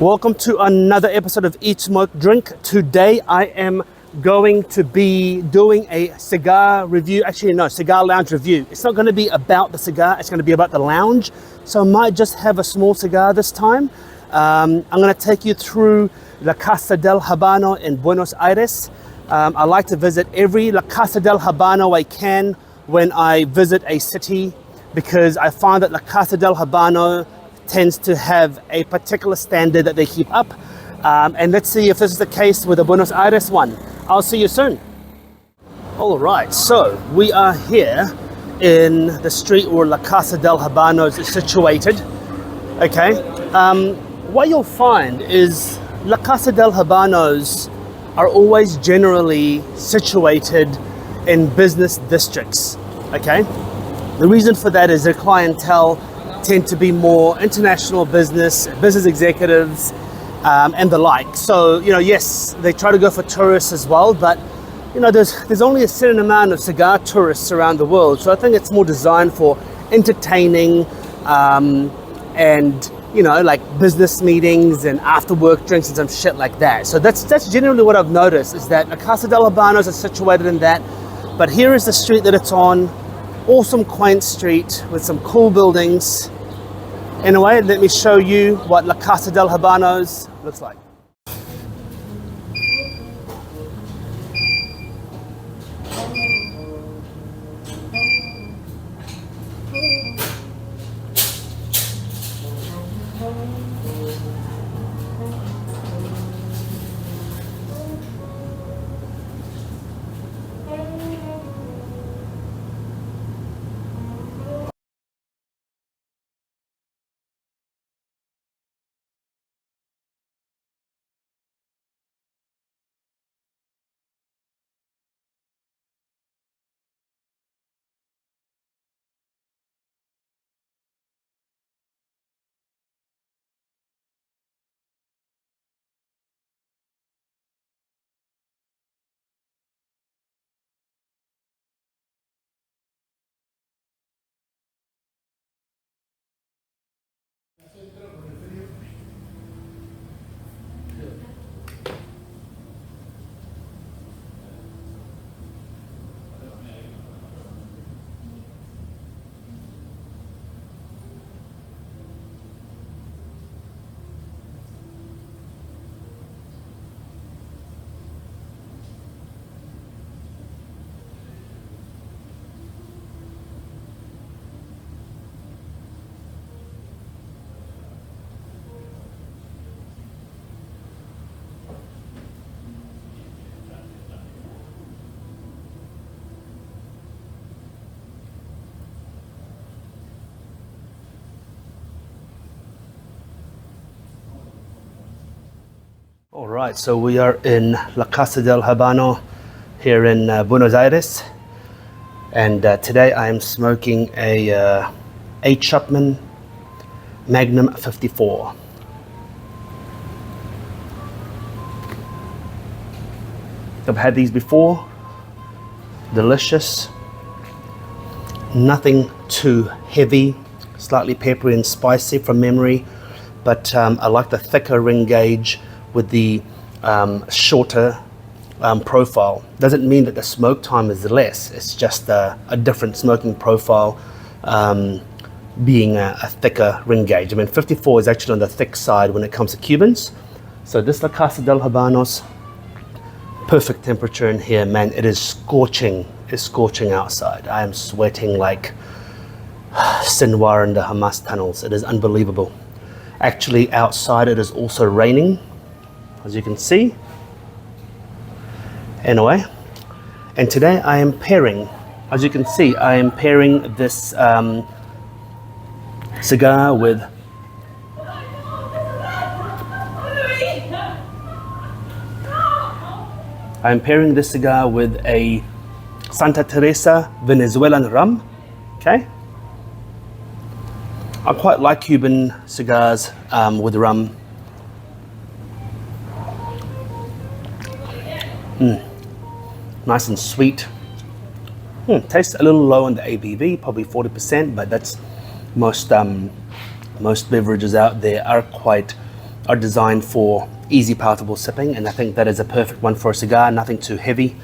Welcome to another episode of Eat, Smoke, Drink. Today I am going to be doing a cigar review. Actually, no, cigar lounge review. It's not going to be about the cigar, it's going to be about the lounge. So I might just have a small cigar this time. I'm going to take you through La Casa del Habano in Buenos Aires. I like to visit every La Casa del Habano I can when I visit a city, because I find that La Casa del Habano tends to have a particular standard that they keep up. And let's see if this is the case with the Buenos Aires one. I'll see you soon. All right, so we are here in the street where La Casa del Habanos is situated. Okay, what you'll find is La Casa del Habanos are always generally situated in business districts. Okay, the reason for that is their clientele tend to be more international business executives, and the like. So, yes, they try to go for tourists as well, but there's only a certain amount of cigar tourists around the world. So I think it's more designed for entertaining, and like business meetings and after work drinks and some shit like that. So that's generally what I've noticed, is that La Casa del Habanos are situated in that. But here is the street that it's on. Awesome quaint street with some cool buildings. Anyway, let me show you what La Casa del Habanos looks like. All right, so we are in La Casa del Habano here in Buenos Aires, and today I am smoking a 8-Shotman Magnum 54. I've had these before, delicious, nothing too heavy, slightly peppery and spicy from memory, but I like the thicker ring gauge with the shorter profile. Doesn't mean that the smoke time is less, it's just a different smoking profile, being a thicker ring gauge. I mean, 54 is actually on the thick side when it comes to Cubans. So this La Casa del Habanos, perfect temperature in here, man. It is scorching. It's scorching outside. I am sweating like Sinwar in the Hamas tunnels. It is unbelievable. Actually, outside it is also raining, as you can see. Anyway, and today I am pairing, as you can see, I am pairing this cigar with a Santa Teresa Venezuelan rum. Okay, I quite like Cuban cigars with rum. Nice and sweet. Tastes a little low on the ABV, probably 40%, but that's most beverages out there are quite are designed for easy, palatable sipping, and I think that is a perfect one for a cigar. Nothing too heavy,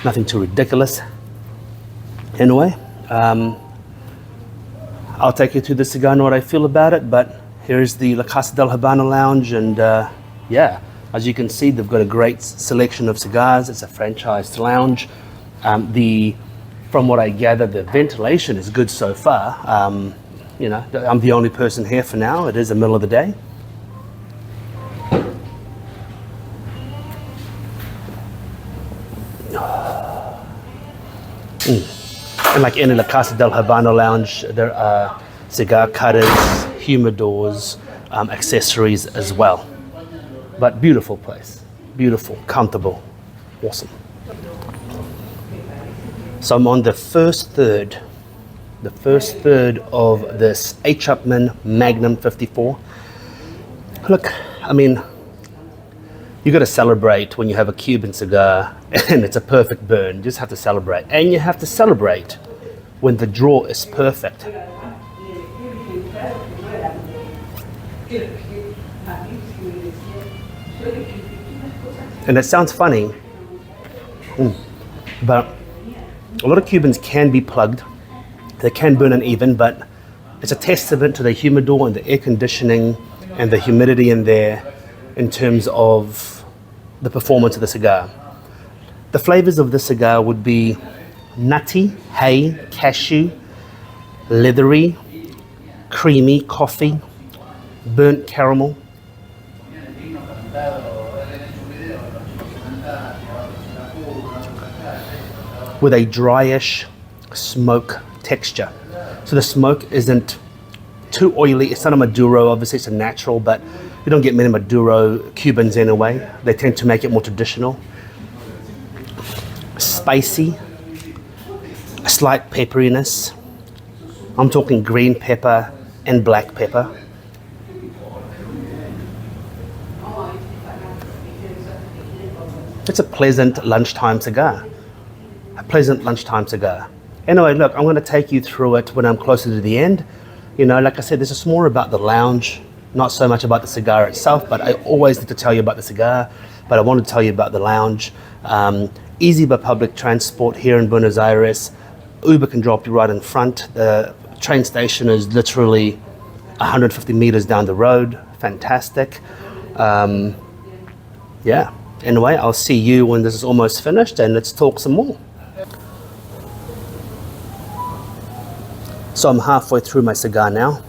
nothing too ridiculous. Anyway, I'll take you through the cigar and what I feel about it, but here's the La Casa del Habano lounge, and yeah, as you can see, they've got a great selection of cigars. It's a franchised lounge. From what I gather, the ventilation is good so far. You know, I'm the only person here for now. It is the middle of the day. And like in La Casa del Habano lounge, there are cigar cutters, humidors, accessories as well. But beautiful place, beautiful, comfortable, awesome. So I'm on the first third of this H. Upmann Magnum 54. Look, I mean, you got to celebrate when you have a Cuban cigar and it's a perfect burn. You just have to celebrate, and you have to celebrate when the draw is perfect. And it sounds funny, but a lot of Cubans can be plugged. They can burn uneven, but it's a testament to the humidor and the air conditioning and the humidity in there in terms of the performance of the cigar. The flavors of the cigar would be nutty, hay, cashew, leathery, creamy, coffee, burnt caramel, with a dryish smoke texture. So the smoke isn't too oily. It's not a Maduro, obviously it's a natural, but you don't get many Maduro Cubans anyway. They tend to make it more traditional. Spicy, a slight pepperiness. I'm talking green pepper and black pepper. It's a pleasant lunchtime cigar. A pleasant lunchtime cigar. Anyway, look, I'm going to take you through it when I'm closer to the end. You know, like I said, this is more about the lounge, not so much about the cigar itself, but I always need to tell you about the cigar, but I want to tell you about the lounge. Easy by public transport here in Buenos Aires. Uber can drop you right in front. The train station is literally 150 meters down the road. Fantastic. Yeah. Anyway, I'll see you when this is almost finished, and let's talk some more. So I'm halfway through my cigar now.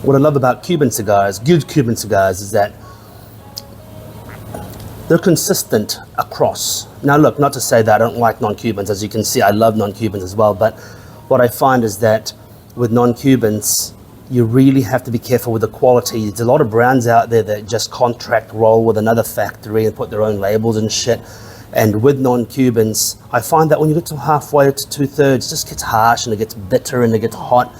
What I love about Cuban cigars, good Cuban cigars, is that they're consistent across. Now look, not to say that I don't like non-Cubans. As you can see, I love non-Cubans as well, but what I find is that with non-Cubans, you really have to be careful with the quality. There's a lot of brands out there that just contract roll with another factory and put their own labels and shit. And with non-Cubans, I find that when you get to halfway to 2/3, it just gets harsh and it gets bitter and it gets hot.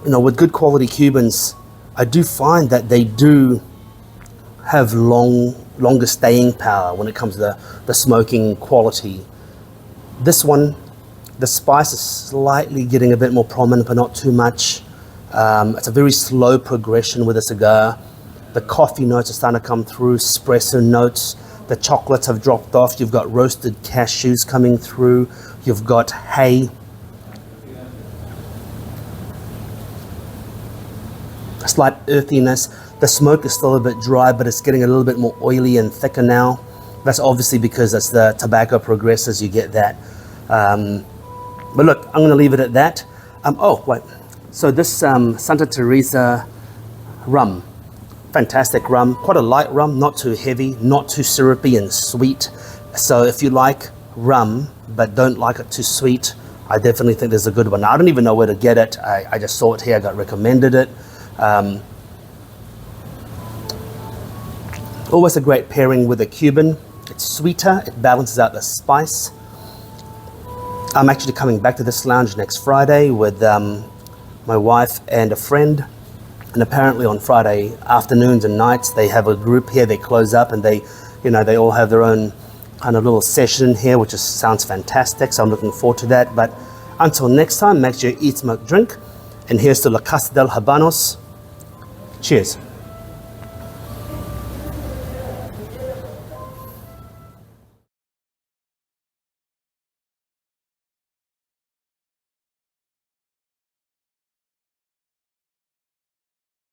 You know, with good quality Cubans, I do find that they do have longer staying power when it comes to the smoking quality. This one, the spice is slightly getting a bit more prominent, but not too much. It's a very slow progression with a cigar. The coffee notes are starting to come through, espresso notes. The chocolates have dropped off. You've got roasted cashews coming through. You've got hay. A slight earthiness. The smoke is still a bit dry, but it's getting a little bit more oily and thicker now. That's obviously because as the tobacco progresses, you get that. But look, I'm going to leave it at that. Oh, wait. So this Santa Teresa rum, fantastic rum, quite a light rum, not too heavy, not too syrupy and sweet. So if you like rum, but don't like it too sweet, I definitely think there's a good one. Now, I don't even know where to get it. I just saw it here, I got recommended it. Always a great pairing with a Cuban. It's sweeter, it balances out the spice. I'm actually coming back to this lounge next Friday with my wife and a friend. And apparently on Friday afternoons and nights, they have a group here, they close up and they, you know, they all have their own kind of little session here, which just sounds fantastic. So I'm looking forward to that. But until next time, make sure you eat, smoke, drink. And here's to La Casa del Habanos. Cheers.